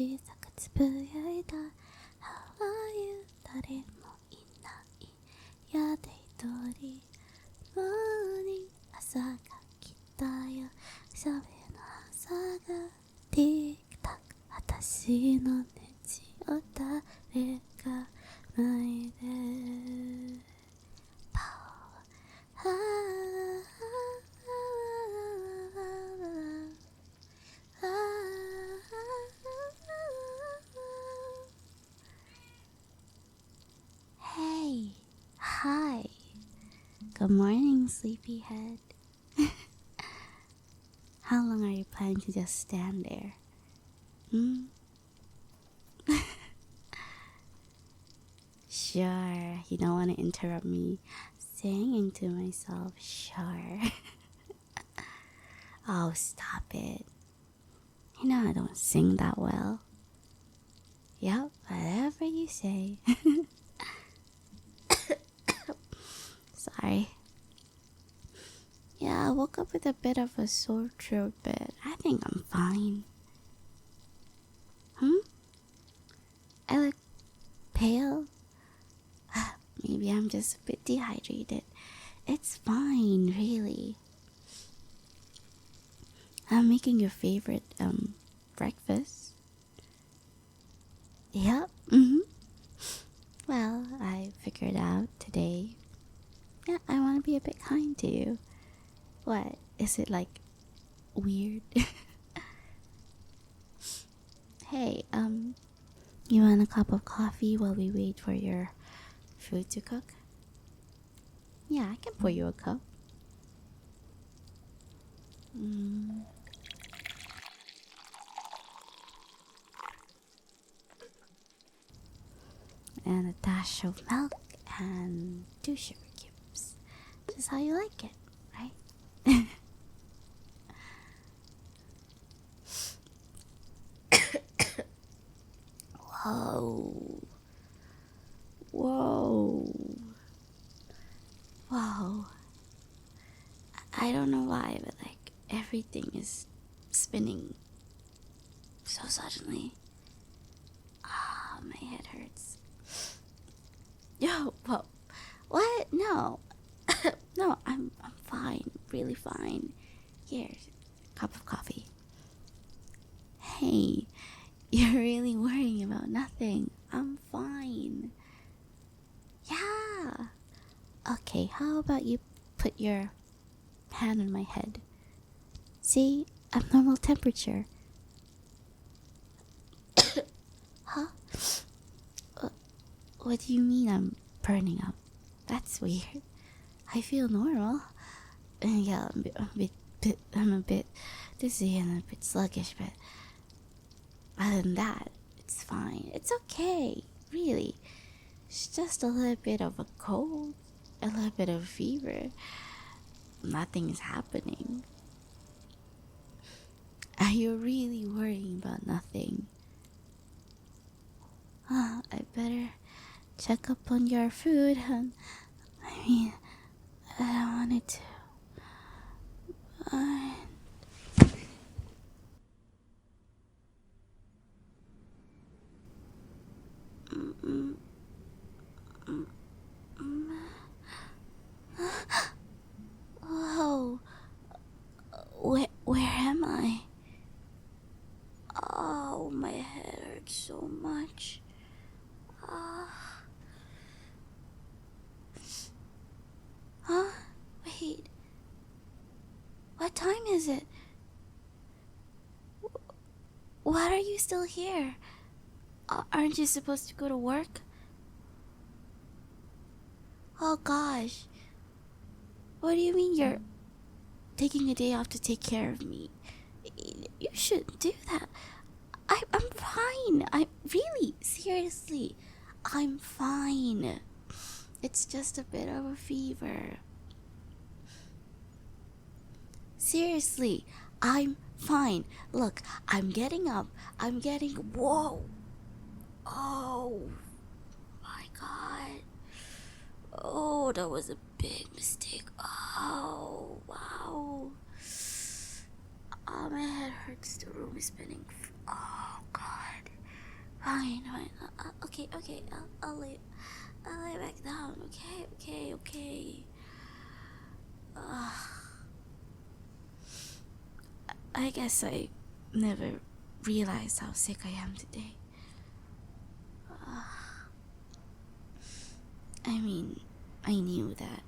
小さくつぶやいた How are you 誰もいないやで一人モーニング朝が来たよしゃべの朝がティックタック私のネジを誰が巻いてパオはHey, hi. Good morning, sleepyhead. How long are you planning to just stand there? Sure, you don't want to interrupt me singing to myself, sure. Oh, stop it. You know I don't sing that well. Yep, whatever you say. Sorry. Yeah, I woke up with a bit of a sore throat, but I think I'm fine. I look pale? Maybe I'm just a bit dehydrated. It's fine, really. I'm making your favorite, breakfast. Yep, Well, I figured out today. Yeah, I want to be a bit kind to you. What? Is it like weird? Hey, you want a cup of coffee while we wait for your food to cook? Yeah, I can pour you a cup. And a dash of milk and 2 sugar cubes. Just how you like it, right? Whoa. I don't know why, but like everything is spinning so suddenly. My head hurts. Yo, whoa. What? No. No, I'm fine. Really fine. Here's a cup of coffee. Hey, you're really worrying about nothing. I'm fine. Yeah. Okay, how about you put your hand on my head? See? I'm normal temperature. Huh? What do you mean I'm burning up? That's weird. I feel normal. Yeah, I'm a bit dizzy and a bit sluggish, but other than that, it's fine. It's okay, really. It's just a little bit of a cold, a little bit of fever. Nothing is happening. Are you really worrying about nothing? I better check up on your food. I mean, I don't want it to. Whoa. Where am I? Oh, my head hurts so much. Huh? Wait. What time is it? Why are you still here? Aren't you supposed to go to work? Oh gosh. What do you mean you're taking a day off to take care of me? You shouldn't do that. I'm fine. Seriously, I'm fine. It's just a bit of a fever. Seriously, I'm fine. Look, I'm getting up. Whoa. Oh my god. Oh, that was a big mistake. Oh, wow. Oh, my head hurts. The room is spinning. Oh, God. Fine. Okay. I'll lay back down. Okay. Uh, I guess I never realized how sick I am today. I mean, I knew that.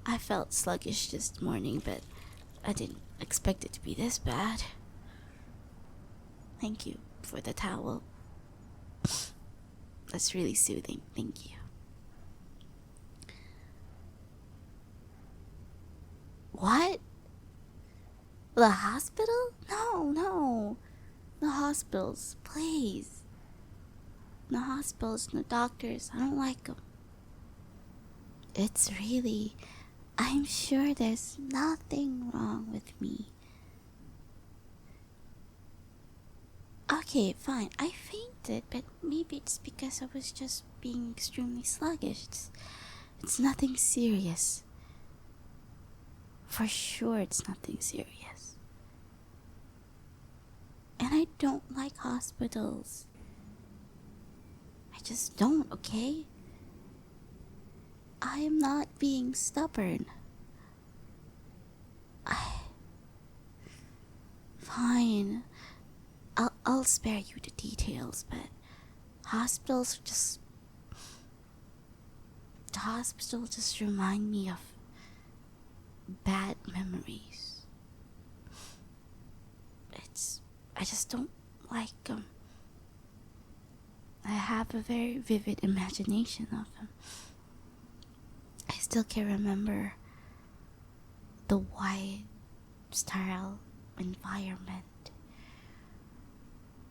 I felt sluggish this morning, but I didn't expect it to be this bad. Thank you for the towel. That's really soothing. Thank you. What? The hospital? No. The hospitals, please. The hospitals and the doctors, I don't like them. It's really... I'm sure there's nothing wrong with me. Okay, fine. I fainted, but maybe it's because I was just being extremely sluggish. It's nothing serious. For sure it's nothing serious. And I don't like hospitals. I just don't, okay? I am not being stubborn. Fine. I'll spare you the details, but hospitals just... The hospital just remind me of bad memories. I just don't like them. I have a very vivid imagination of them. I still can remember the white, sterile environment,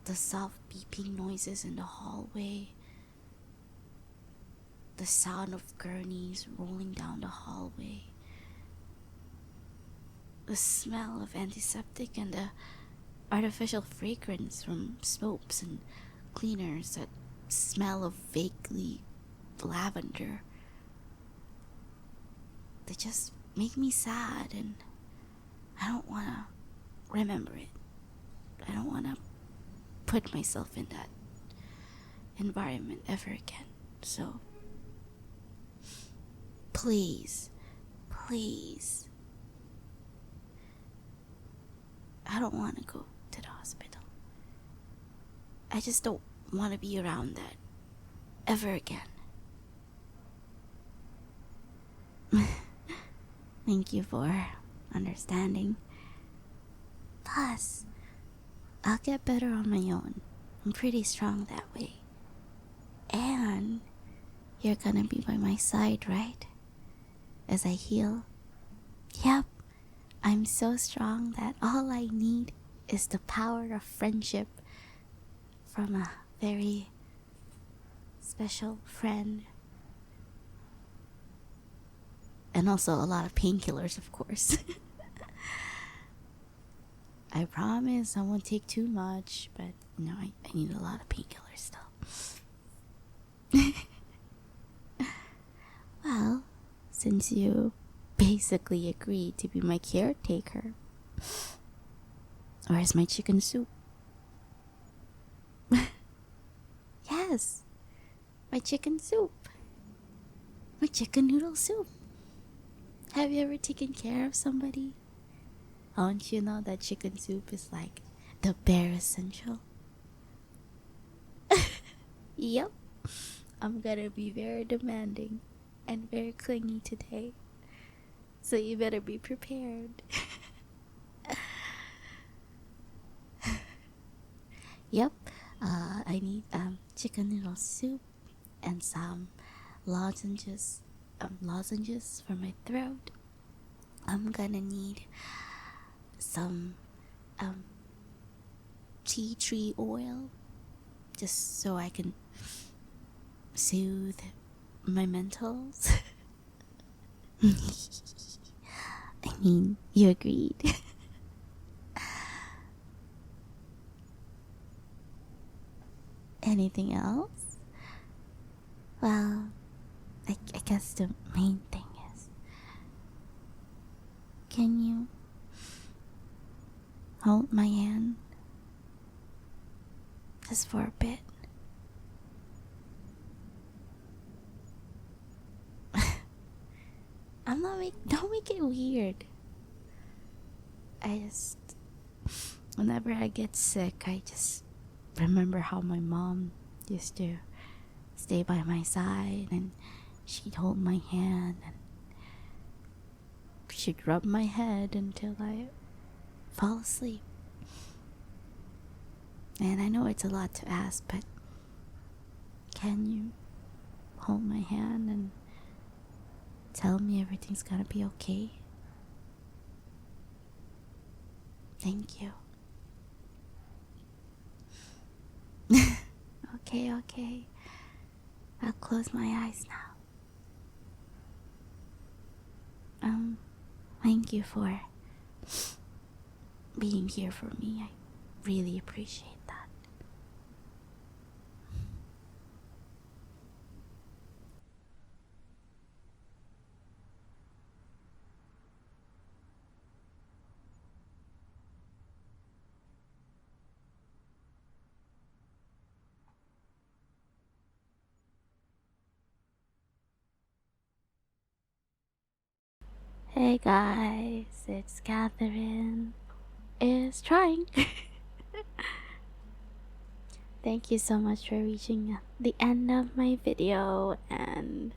the soft beeping noises in the hallway, the sound of gurneys rolling down the hallway, the smell of antiseptic and the artificial fragrance from soaps and cleaners that smell of vaguely lavender. They just make me sad, and I don't want to remember it. I don't want to put myself in that environment ever again. So please, I don't want to go to the hospital. I just don't want to be around that ever again. Thank you for understanding. Plus, I'll get better on my own. I'm pretty strong that way. And you're gonna be by my side, right? As I heal. Yep, I'm so strong that all I need is the power of friendship from a very special friend. And also a lot of painkillers, of course. I promise I won't take too much, but no, I need a lot of painkillers still. Well, since you basically agreed to be my caretaker, where's my chicken soup? Yes, my chicken soup. My chicken noodle soup. Have you ever taken care of somebody? Don't you know that chicken soup is like the bare essential? Yep. I'm gonna be very demanding and very clingy today. So you better be prepared. Yep. I need chicken noodle soup and some lozenges for my throat. I'm gonna need some tea tree oil just so I can soothe my mentals. I mean, you agreed. Anything else? Well, I guess the main thing is, can you hold my hand this for a bit. Don't make it weird. Whenever I get sick, I just remember how my mom used to stay by my side, and she'd hold my hand, and she'd rub my head until I fall asleep. And I know it's a lot to ask, but can you hold my hand and tell me everything's gonna be okay? Thank you. Okay. I'll close my eyes now. Thank you for being here for me. I really appreciate that. Hey guys, it's Catherine is trying. Thank you so much for reaching the end of my video, and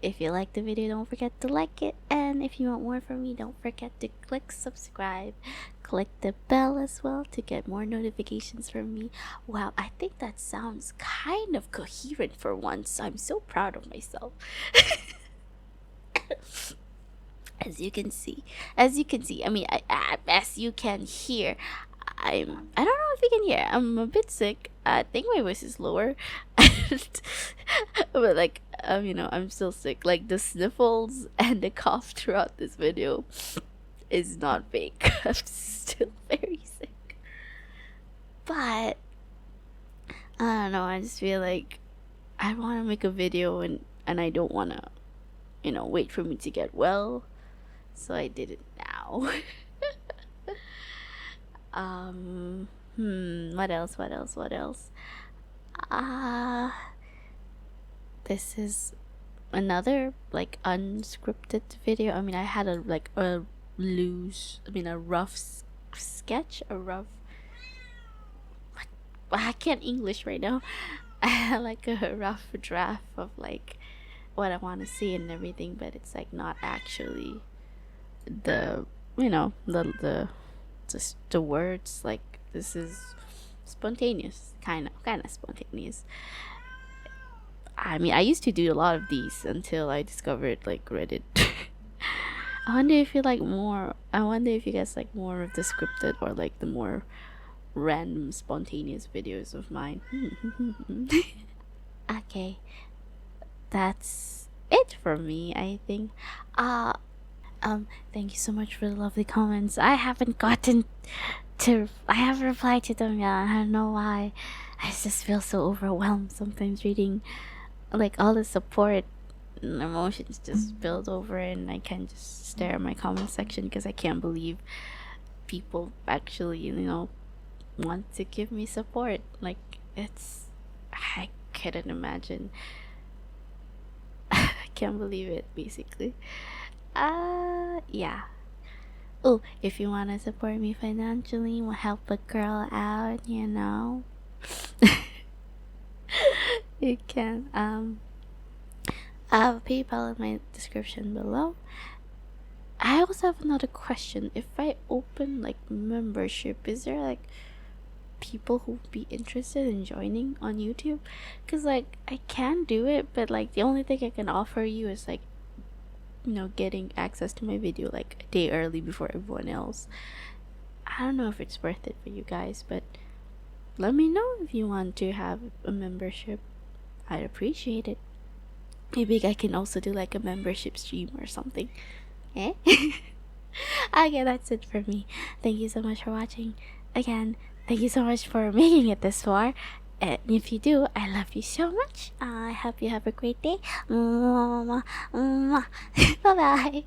if you like the video, don't forget to like it, and if you want more from me, don't forget to click subscribe, click the bell as well to get more notifications from me. Wow, I think that sounds kind of coherent for once. I'm so proud of myself. As you can see, as you can hear, I don't know if you can hear, I'm a bit sick. I think my voice is lower. But like, I'm still sick. Like, the sniffles and the cough throughout this video is not fake. I'm still very sick. But I don't know, I just feel like I want to make a video, and I don't want to, wait for me to get well. So I did it now. What else? This is another, like, unscripted video. I mean, I had a rough sketch, I can't English right now. I had like a rough draft of like what I want to see and everything, but it's like not actually the just the words. Like, this is spontaneous, kind of spontaneous. I mean, I used to do a lot of these until I discovered like Reddit. I wonder if you guys like more of the scripted or like the more random spontaneous videos of mine. Okay, that's it for me, I think. Thank you so much for the lovely comments. I haven't replied to them yet. I don't know why. I just feel so overwhelmed sometimes reading like all the support and emotions just build over, and I can't just stare at my comment section because I can't believe people actually, want to give me support. Like, I couldn't imagine. I can't believe it, basically. Yeah. Oh, if you want to support me financially, help a girl out, you can. I have PayPal in my description below. I also have another question. If I open like membership, is there like people who would be interested in joining on YouTube? Because like, I can do it, but like the only thing I can offer you is like, getting access to my video like a day early before everyone else. I don't know if it's worth it for you guys, but let me know if you want to have a membership. I'd appreciate it. Maybe I can also do like a membership stream or something. Okay, that's it for me. Thank you so much for watching. Again, thank you so much for making it this far. And if you do, I love you so much. I hope you have a great day. Bye bye.